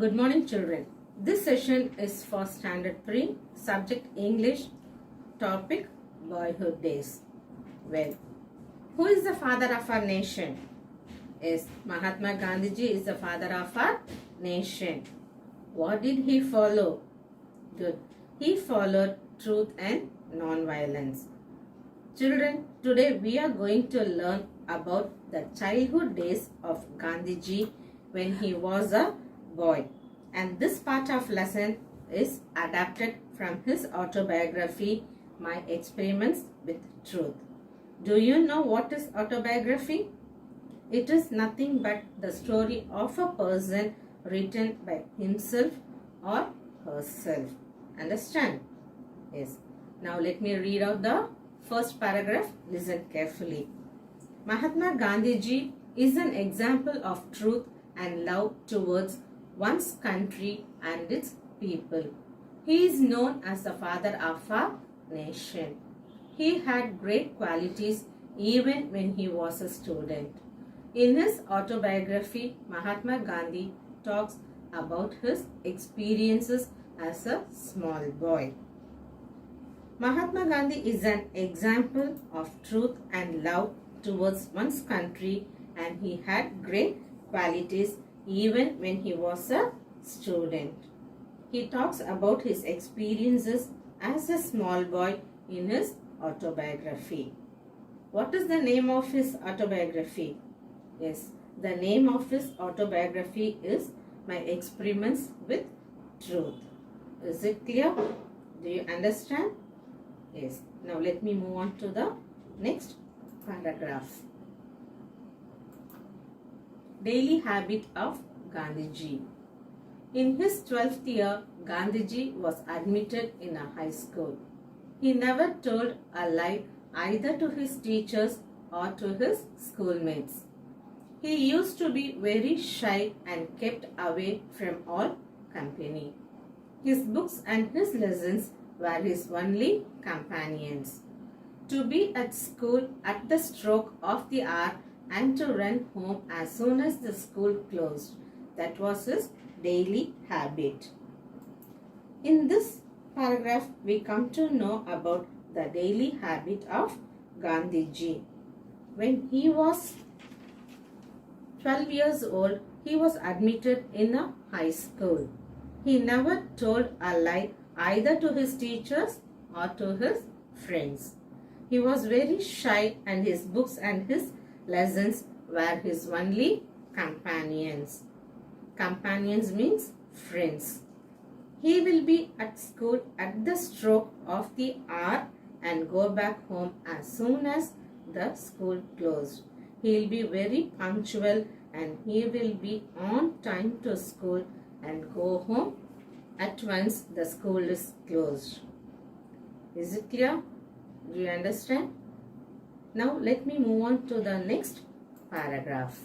Good morning, children. This session is for Standard 3, subject English, topic Boyhood Days. Well, who is the father of our nation? Yes, Mahatma Gandhiji is the father of our nation. What did he follow? Good. He followed truth and non-violence. Children, today we are going to learn about the childhood days of Gandhiji when he was a boy. And this part of lesson is adapted from his autobiography, My Experiments with Truth. Do you know what is autobiography? It is nothing but the story of a person written by himself or herself. Understand? Yes. Now let me read out the first paragraph. Listen carefully. Mahatma Gandhiji is an example of truth and love towards one's country and its people. He is known as the father of our nation. He had great qualities even when he was a student. In his autobiography, Mahatma Gandhi talks about his experiences as a small boy. Mahatma Gandhi is an example of truth and love towards one's country, and he had great qualities even when he was a student. He talks about his experiences as a small boy in his autobiography. What is the name of his autobiography? Yes, the name of his autobiography is My Experiments with Truth. Is it clear? Do you understand? Yes. Now let me move on to the next paragraph. Daily habit of Gandhiji. In his 12th year, Gandhiji was admitted in a high school. He never told a lie either to his teachers or to his schoolmates. He used to be very shy and kept away from all company. His books and his lessons were his only companions. To be at school at the stroke of the hour and to run home as soon as the school closed. That was his daily habit. In this paragraph, we come to know about the daily habit of Gandhiji. When he was 12 years old, he was admitted in a high school. He never told a lie either to his teachers or to his friends. He was very shy and his books and his lessons were his only companions. Companions means friends. He will be at school at the stroke of the hour and go back home as soon as the school closed. He will be very punctual and he will be on time to school and go home at once the school is closed. Is it clear? Do you understand? Now let me move on to the next paragraph.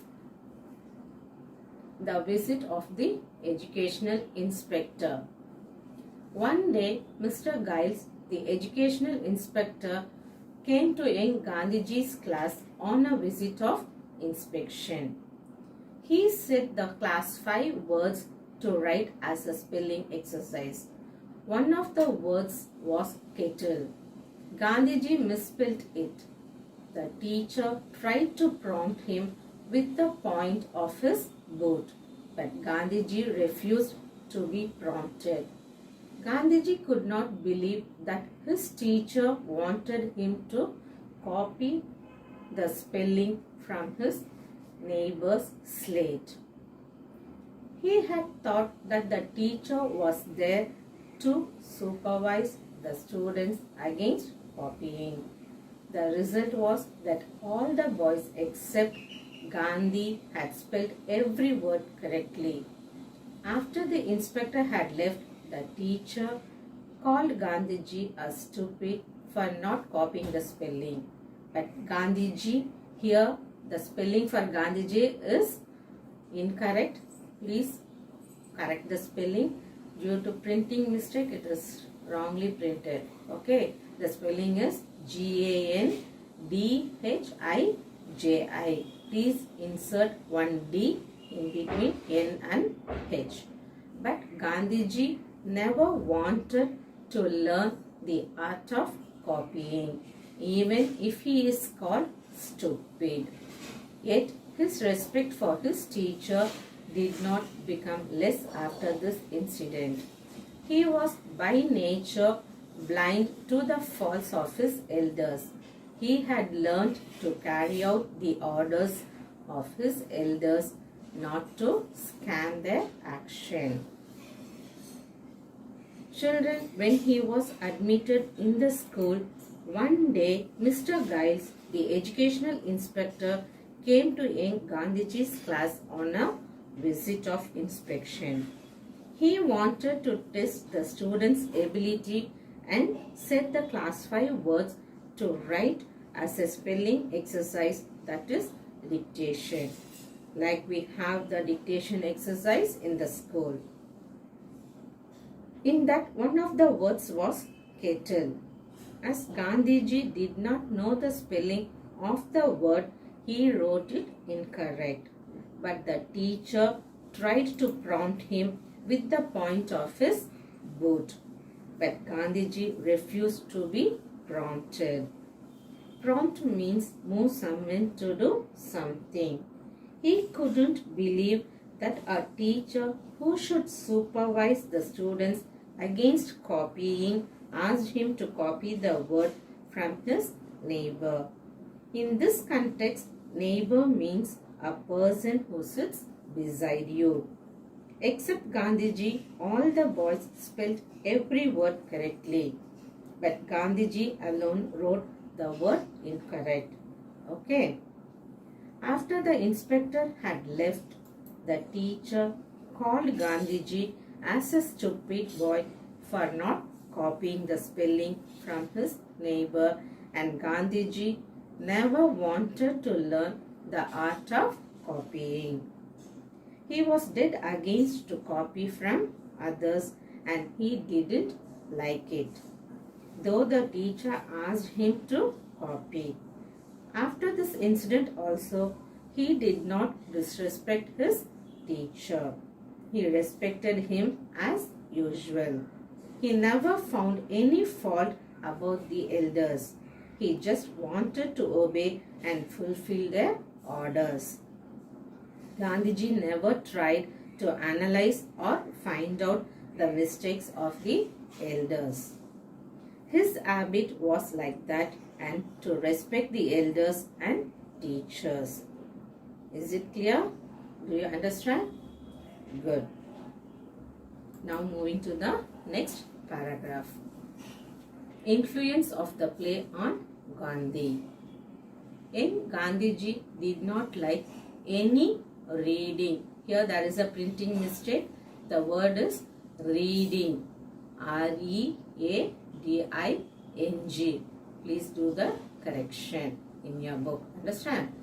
The visit of the educational inspector. One day, Mr. Giles, the educational inspector, came to young Gandhiji's class on a visit of inspection. He set the class 5 words to write as a spelling exercise. One of the words was kettle. Gandhiji misspelled it. The teacher tried to prompt him with the point of his boot, but Gandhiji refused to be prompted. Gandhiji could not believe that his teacher wanted him to copy the spelling from his neighbor's slate. He had thought that the teacher was there to supervise the students against copying. The result was that all the boys except Gandhi had spelled every word correctly. After the inspector had left, the teacher called Gandhiji a stupid for not copying the spelling. But Gandhiji, here the spelling for Gandhiji is incorrect. Please correct the spelling. Due to printing mistake, it is wrongly printed. Okay, the spelling is Gandhiji. Please insert one D in between N and H. Gandhiji never wanted to learn the art of copying, even if he is called stupid. Yet his respect for his teacher did not become less after this incident. He was by nature blind to the faults of his elders. He had learned to carry out the orders of his elders, not to scan their action. Children, when he was admitted in the school, one day Mr. Giles, the educational inspector, came to young Gandhiji's class on a visit of inspection. He wanted to test the students' ability and set the class 5 words to write as a spelling exercise, that is dictation. Like we have the dictation exercise in the school. In that, one of the words was kettle. As Gandhiji did not know the spelling of the word, he wrote it incorrect. But the teacher tried to prompt him with the point of his boot. But Gandhiji refused to be prompted. Prompt means move someone to do something. He couldn't believe that a teacher who should supervise the students against copying asked him to copy the word from his neighbor. In this context, neighbor means a person who sits beside you. Except Gandhiji, all the boys spelled every word correctly. But Gandhiji alone wrote the word incorrect. Okay. After the inspector had left, the teacher called Gandhiji as a stupid boy for not copying the spelling from his neighbor, and Gandhiji never wanted to learn the art of copying. He was dead against to copy from others, and he didn't like it, though the teacher asked him to copy. After this incident also, he did not disrespect his teacher. He respected him as usual. He never found any fault about the elders. He just wanted to obey and fulfill their orders. Gandhiji never tried to analyze or find out the mistakes of the elders. His habit was like that, and to respect the elders and teachers. Is it clear? Do you understand? Good. Now moving to the next paragraph. Influence of the play on Gandhi. Young Gandhiji did not like any reading. Here there is a printing mistake. The word is reading. R-E-A-D-I-N-G. Please do the correction in your book. Understand?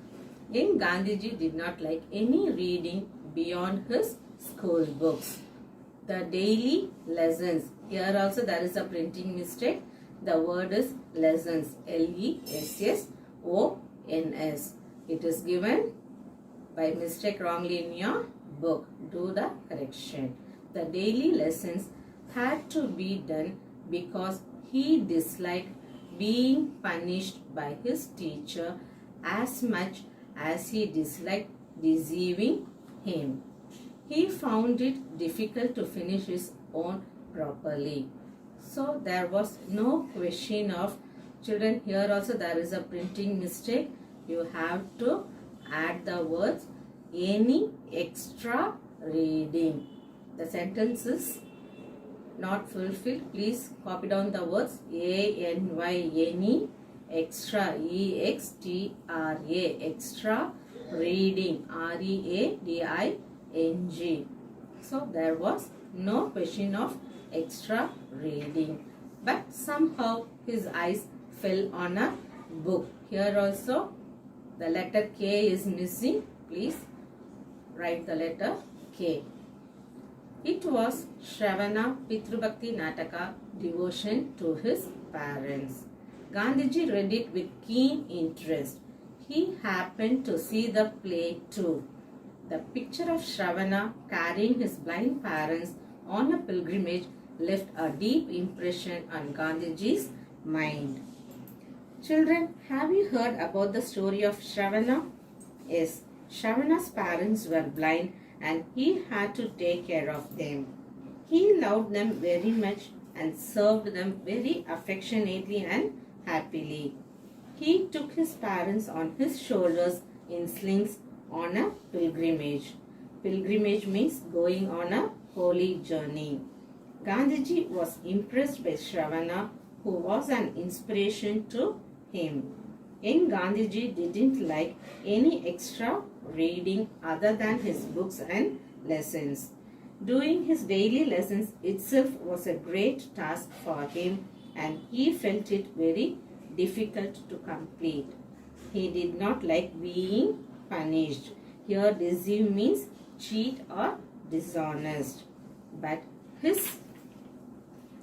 Young Gandhiji did not like any reading beyond his school books. The daily lessons. Here also there is a printing mistake. The word is lessons. L-E-S-S-O-N-S. It is given by mistake wrongly in your book. Do the correction. The daily lessons had to be done because he disliked being punished by his teacher as much as he disliked deceiving him. He found it difficult to finish his own properly. So there was no question of children. Here also there is a printing mistake. You have to add the words any extra reading. The sentence is not fulfilled. Please copy down the words A-N-Y, any extra, E-X-T-R-A, extra reading, R-E-A-D-I-N-G. So there was no question of extra reading, but somehow his eyes fell on a book. Here also the letter K is missing. Please write the letter K. It was Shravana Pitrubhakti Nataka, devotion to his parents. Gandhiji read it with keen interest. He happened to see the play too. The picture of Shravana carrying his blind parents on a pilgrimage left a deep impression on Gandhiji's mind. Children, have you heard about the story of Shravana? Yes, Shravana's parents were blind and he had to take care of them. He loved them very much and served them very affectionately and happily. He took his parents on his shoulders in slings on a pilgrimage. Pilgrimage means going on a holy journey. Gandhiji was impressed by Shravana, who was an inspiration to him. Young Gandhiji didn't like any extra reading other than his books and lessons. Doing his daily lessons itself was a great task for him and he felt it very difficult to complete. He did not like being punished. Here deceive means cheat or dishonest. But his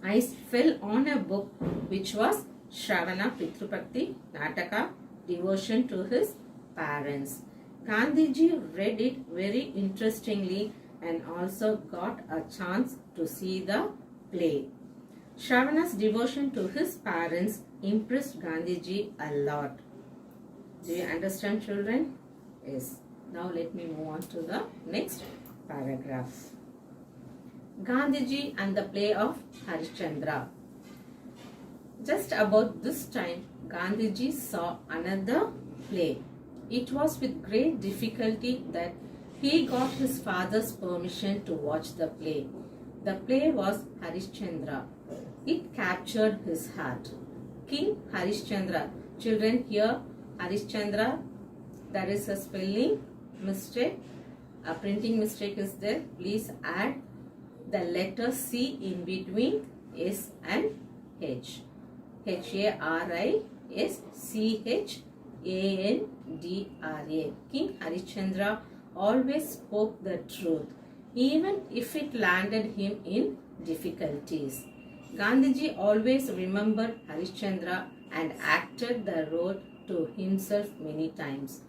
eyes fell on a book which was Shravana Pitrupakti Nataka, devotion to his parents. Gandhiji read it very interestingly and also got a chance to see the play. Shravana's devotion to his parents impressed Gandhiji a lot. Do you understand, children? Yes. Now let me move on to the next paragraph. Gandhiji and the play of Harishchandra. Just about this time, Gandhiji saw another play. It was with great difficulty that he got his father's permission to watch the play. The play was Harishchandra. It captured his heart. King Harishchandra. Children, here Harishchandra, there is a spelling mistake. A printing mistake is there. Please add the letter C in between S and H. Harishchandra. King Harishchandra always spoke the truth, even if it landed him in difficulties. Gandhiji always remembered Harishchandra and acted the role to himself many times.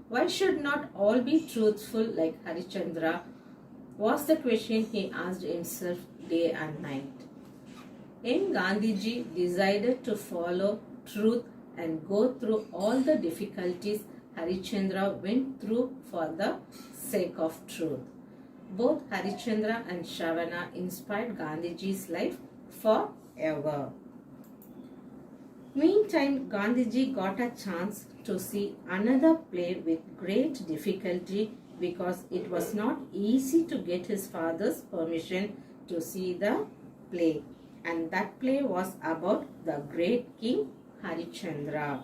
Why should not all be truthful like Harishchandra? Was the question he asked himself day and night. When Gandhiji decided to follow truth and go through all the difficulties Harishchandra went through for the sake of truth. Both Harishchandra and Shravana inspired Gandhiji's life forever. Meantime, Gandhiji got a chance to see another play with great difficulty because it was not easy to get his father's permission to see the play. And that play was about the great King Harishchandra.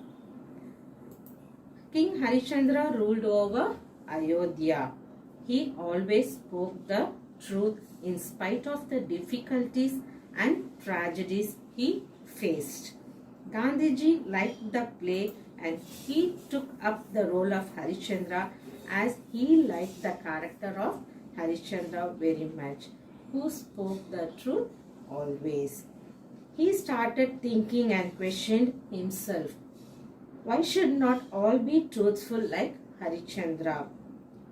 King Harishchandra ruled over Ayodhya. He always spoke the truth in spite of the difficulties and tragedies he faced. Gandhiji liked the play and he took up the role of Harishchandra as he liked the character of Harishchandra very much, who spoke the truth always. He started thinking and questioned himself. Why should not all be truthful like Harishchandra?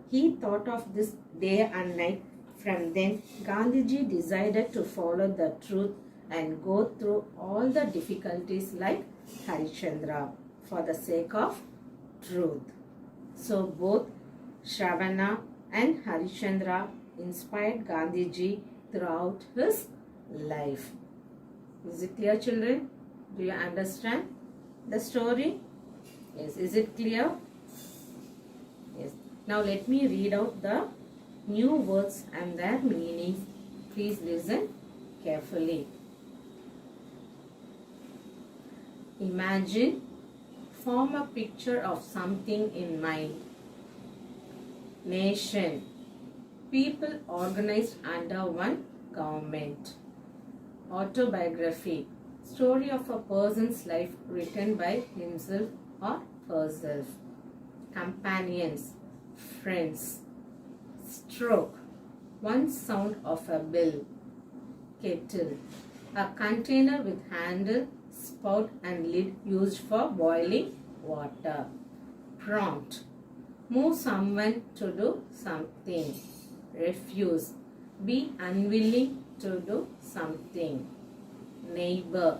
He thought of this day and night. From then, Gandhiji decided to follow the truth and go through all the difficulties like Harishchandra for the sake of truth. So both Shravana and Harishchandra inspired Gandhiji throughout his life. Is it clear, children? Do you understand the story? Yes. Is it clear? Yes. Now let me read out the new words and their meanings. Please listen carefully. Imagine. Form a picture of something in mind. Nation. People organized under one government. Autobiography. Story of a person's life written by himself or herself. Companions. Friends. Stroke. One sound of a bell. Kettle. A container with handle, spout and lid used for boiling water. Prompt. Move someone to do something. Refuse. Be unwilling to do something. Neighbor,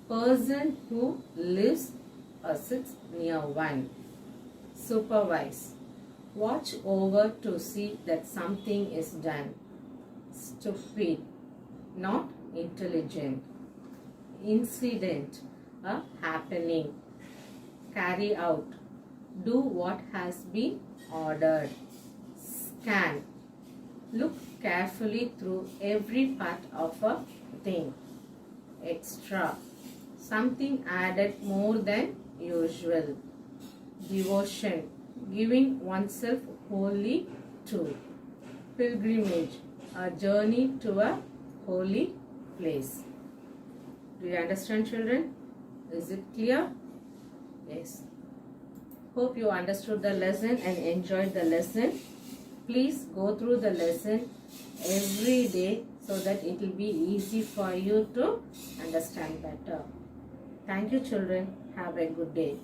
person who lives or sits near one. Supervise, watch over to see that something is done. Stupid, not intelligent. Incident, a happening. Carry out, do what has been ordered. Scan, look carefully through every part of a thing. Extra, something added more than usual. Devotion, giving oneself wholly to. Pilgrimage, a journey to a holy place. Do you understand, children? Is it clear? Yes. Hope you understood the lesson and enjoyed the lesson. Please go through the lesson every day so that it will be easy for you to understand better. Thank you, children. Have a good day.